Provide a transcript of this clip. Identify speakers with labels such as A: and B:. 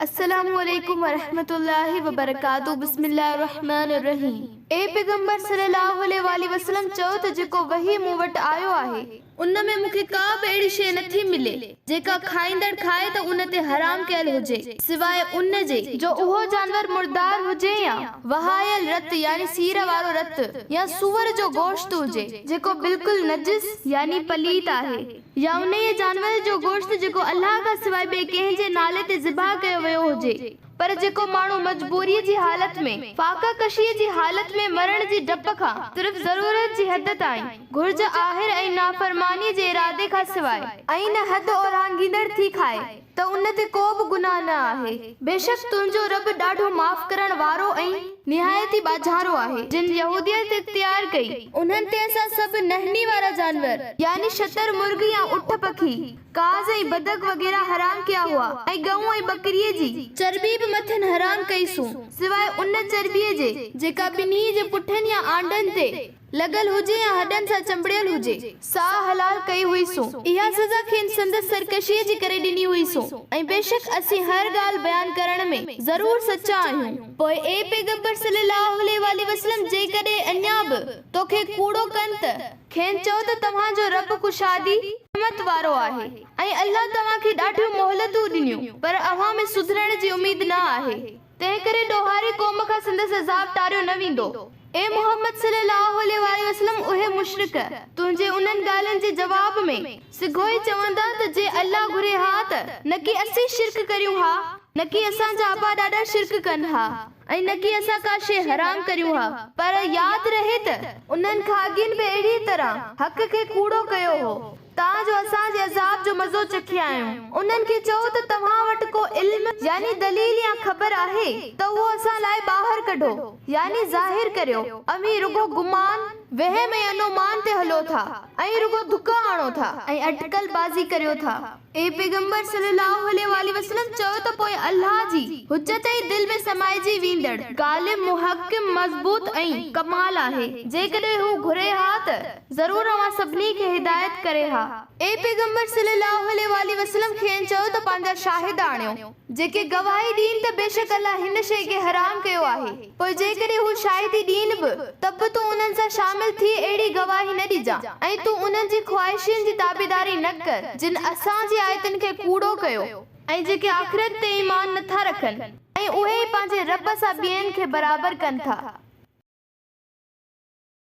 A: अस्सलामुअलैकुम वरहमतुल्लाहि वबरकातुहू। बिस्मिल्लाहिर्रहमानिर्रहीम। ए पैगंबर सल्लल्लाहु अलैहि वसल्लम चओ त जेको वही मूं वटि आयो आहे उन में मूंखे का बि अहिड़ी शइ नथी मिले जेका खाईंदड़ खाए त उन ते हराम कयल हुजे सिवाय उन जे जो उहो जानवर मुर्दार हुजे या वहायल रत यानी सीर वारो रत या सूअर जो गोश्त हुजे जेको बिल्कुल नजिस यानी पलीत आहे या उन जानवर जो गोश्त जेको अल्लाह का सिवाय ॿिए कंहिं जे नाले ते ज़िबा कयो वियो हुजे पर जेको माण्हू मजबूरी जी हालत में फाका कशी जी हालत में मरण जी डप खां सिर्फ जरूरत जी हद ताईं घुर्ज आहिर ऐं नाफरमानी जे इरादे खां सिवाय ऐं न हद ओरांगींदड़ थी खाए त उन ते को बि गुनाह न आहे। बेशक तुंहिंजो रब ॾाढो माफ़ करण वारो ऐं निहायती बाझारो आहे। जिन यहूदियत इख्तियार कई उन्हनि ते असां सभु नहनी वारा जानवर यानी शतर मुर्गी या उठ पखी काज़ ऐं बदक वग़ैरह हराम किया हुआ ऐं गऊ ऐं बकरीअ जी चर्बी बि मथनि हराम कईसूं सिवाय उन चर्बीअ जे जेका ॿिन्ही जे पुठनि या आंडनि ते लगल हुजे या हडन सां चंबड़ियल हुजे सा हलाल कई हुईसूं। इहा सज़ा खेन संदस सरकशी जी करे ॾिनी हुईसूं ऐं बेशक असीं हर ॻाल्हि बयान करण में ज़रूर सच्चा आहियूं। पोइ ए पैगंबर सल्लल्लाहु अलैहि वसल्लम जेकॾहिं अञा बि तोखे कूड़ो कनि त खेन चओ त तव्हांजो रब कुशादी रहमत वारो आहे ऐं अल्लाह तव्हांखे ॾाढियूं मोहलतूं ॾिनियूं पर अव्हां में सुधरण जी उम्मीद न आहे। तंहिं करे ॾोहारी क़ौम खां संदसि अज़ाब टारियो न वेंदो। ए मोहम्मद सल्लल्लाहु अलैहि वसल्लम उहे मुशरिक तुंहिंजे उन्हनि ॻाल्हियुनि जे जवाब में सिगो ई चवंदा त जे अल्लाह घुरे हा त न की असीं शिरक करियूं हा न की असांजा आबा ॾाढा शिरक कनि हा ऐं न की असां का शइ हराम करियूं हा पर यादि रहे त उन्हनि खागिन बि अहिड़ी तरह हक़ खे कूड़ो कयो हो ताजो असांजे अज़ाब जो मज़ो चखी आहियूं। उन्हनि खे चओ त तव्हां वटि को इल्म यानी दलील या ख़बर आहे त उहो असां लाइ ॿाहिरि कढो यानी ज़ाहिर करियो। अमी रुगो गुमान वहम ऐं अनुमान ते हलो था ऐं रुगो धुका आणो था ऐं अटकल बाज़ी करियो था। ए पैगंबर सल्लल्लाहु अलैहि वसल्लम चओ त पोइ अल्लाह जी हुज्जत ई दिल में समाइजी वेंदड़ गालिब मुहक्किम मज़बूत ऐं कमाल आहे। जेकॾहिं हू घुरे हा त ज़रूर अवां सभिनी खे हिदायत करे हा। ए पैगंबर सल्लल्लाहु अलैहि वसल्लम खेन चओ त पंहिंजा शाहिद आणियो जेके गवाही ॾीन त बेशक अल्लाह हिन शइ खे हराम कयो आहे। पोइ जेकॾहिं हू शाहिदी ॾीन बि त बि तूं उन्हनि सां शामिल थी अहिड़ी गवाही न ॾिजां ऐं तूं उन्हनि जी ख्वाहिशुनि जी ताबेदारी न कर जिन असांजी आयतुनि खे कूड़ो कयो ऐं जेके आख़िरत ते ईमान नथा रखनि ऐं उहे पंहिंजे रब सां ॿियनि खे बराबर कनि था।